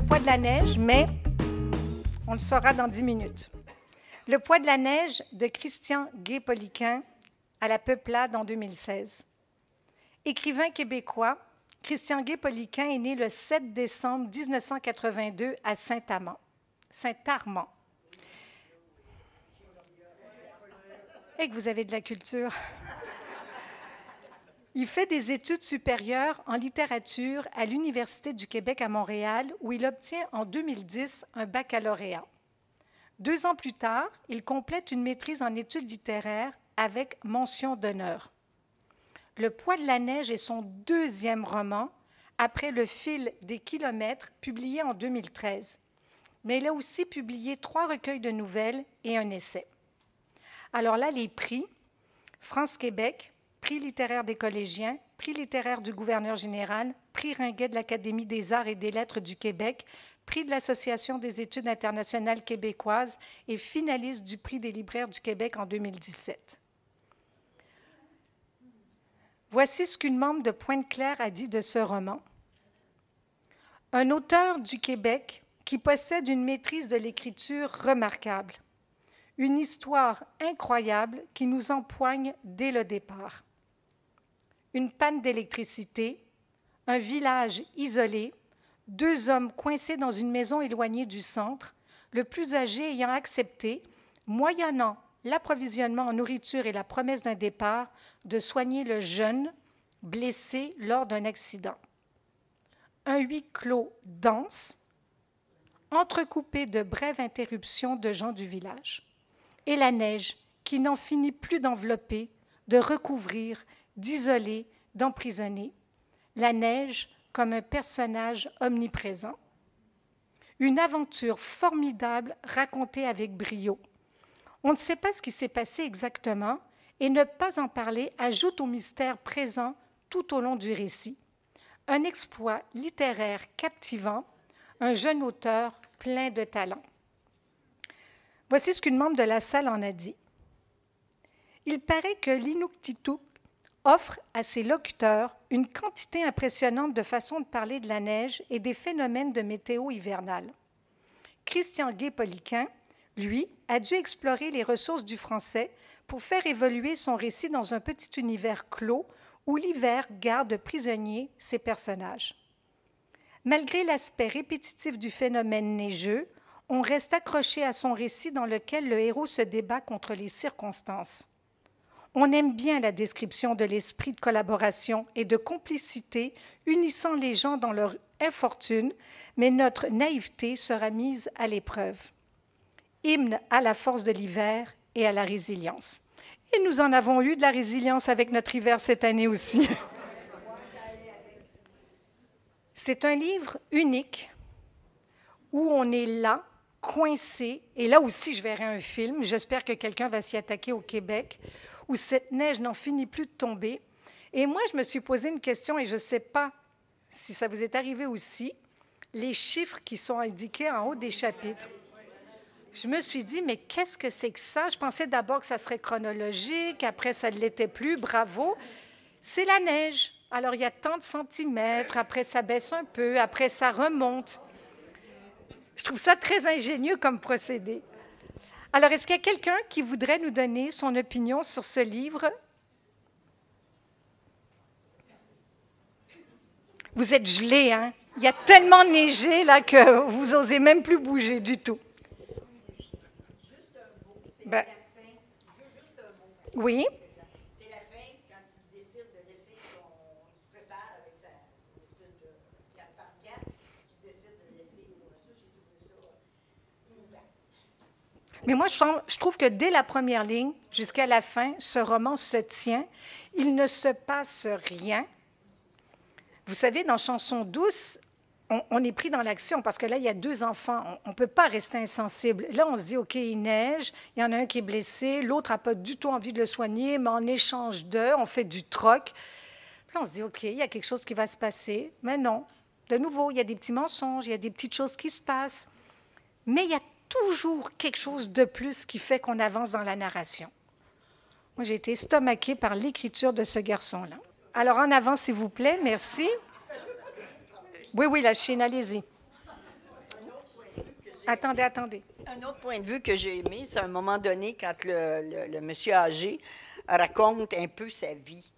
poids de la neige, mais on le saura dans 10 minutes. Le poids de la neige de Christian Gay-Poliquin à la Peuplade en 2016. Écrivain québécois, Christian Gay-Poliquin est né le 7 décembre 1982 à Saint-Armand. Et que vous avez de la culture. Il fait des études supérieures en littérature à l'Université du Québec à Montréal, où il obtient en 2010 un baccalauréat. 2 ans plus tard, il complète une maîtrise en études littéraires avec mention d'honneur. Le poids de la neige est son 2e roman, après Le fil des kilomètres, publié en 2013. Mais il a aussi publié 3 recueils de nouvelles et un essai. Alors là, les prix, France-Québec, Prix littéraire des collégiens, Prix littéraire du gouverneur général, Prix Ringuet de l'Académie des arts et des lettres du Québec, Prix de l'Association des études internationales québécoises et finaliste du Prix des libraires du Québec en 2017. Voici ce qu'une membre de Pointe-Claire a dit de ce roman. Un auteur du Québec qui possède une maîtrise de l'écriture remarquable, une histoire incroyable qui nous empoigne dès le départ. Une panne d'électricité, un village isolé, 2 hommes coincés dans une maison éloignée du centre, le plus âgé ayant accepté, moyennant l'approvisionnement en nourriture et la promesse d'un départ, de soigner le jeune blessé lors d'un accident. Un huis clos dense, entrecoupé de brèves interruptions de gens du village. Et la neige qui n'en finit plus d'envelopper, de recouvrir, d'isoler, d'emprisonner. La neige comme un personnage omniprésent. Une aventure formidable racontée avec brio. On ne sait pas ce qui s'est passé exactement et ne pas en parler ajoute au mystère présent tout au long du récit. Un exploit littéraire captivant, un jeune auteur plein de talent. Voici ce qu'une membre de la salle en a dit. Il paraît que l'Inuktitut offre à ses locuteurs une quantité impressionnante de façons de parler de la neige et des phénomènes de météo hivernale. Christian Gay-Poliquin, lui, a dû explorer les ressources du français pour faire évoluer son récit dans un petit univers clos où l'hiver garde prisonniers ses personnages. Malgré l'aspect répétitif du phénomène neigeux, on reste accroché à son récit dans lequel le héros se débat contre les circonstances. On aime bien la description de l'esprit de collaboration et de complicité unissant les gens dans leur infortune, mais notre naïveté sera mise à l'épreuve. Hymne à la force de l'hiver et à la résilience. Et nous en avons eu de la résilience avec notre hiver cette année aussi. C'est un livre unique où on est là, coincé, et là aussi je verrai un film, j'espère que quelqu'un va s'y attaquer au Québec, où cette neige n'en finit plus de tomber. Et moi, je me suis posé une question, et je ne sais pas si ça vous est arrivé aussi, les chiffres qui sont indiqués en haut des chapitres. Je me suis dit, mais qu'est-ce que c'est que ça? Je pensais d'abord que ça serait chronologique, après ça ne l'était plus, bravo. C'est la neige. Alors, il y a tant de centimètres, après ça baisse un peu, après ça remonte. Je trouve ça très ingénieux comme procédé. Alors, est-ce qu'il y a quelqu'un qui voudrait nous donner son opinion sur ce livre? Vous êtes gelés, hein? Il y a tellement neigé là que vous n'osez même plus bouger du tout. Ben, oui. C'est la fin, quand il décide de laisser il se prépare avec sa espèce de 4x4, il décide de laisser ça, j'ai trouvé ça. Mais moi, je trouve que dès la première ligne jusqu'à la fin, ce roman se tient. Il ne se passe rien. Vous savez, dans Chanson douce, on est pris dans l'action parce que là, il y a 2 enfants. On ne peut pas rester insensible. Là, on se dit, OK, il neige, il y en a un qui est blessé, l'autre n'a pas du tout envie de le soigner, mais en échange d'eux, on fait du troc. Puis là, on se dit, OK, il y a quelque chose qui va se passer. Mais non. De nouveau, il y a des petits mensonges, il y a des petites choses qui se passent. Mais il y a toujours quelque chose de plus qui fait qu'on avance dans la narration. Moi, j'ai été estomaquée par l'écriture de ce garçon-là. Alors, en avant, s'il vous plaît, merci. Oui, la Chine, allez-y. Attendez, attendez. Un autre point de vue que j'ai aimé, c'est à un moment donné, quand le monsieur âgé raconte un peu sa vie,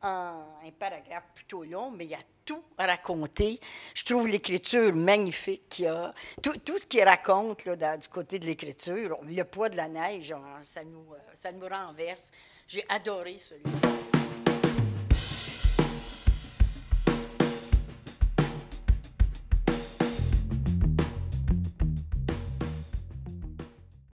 en un paragraphe plutôt long, mais il y a tout raconté. Je trouve l'écriture magnifique qu'il y a. Tout ce qu'il raconte là, du côté de l'écriture, le poids de la neige, ça nous renverse. J'ai adoré celui-là.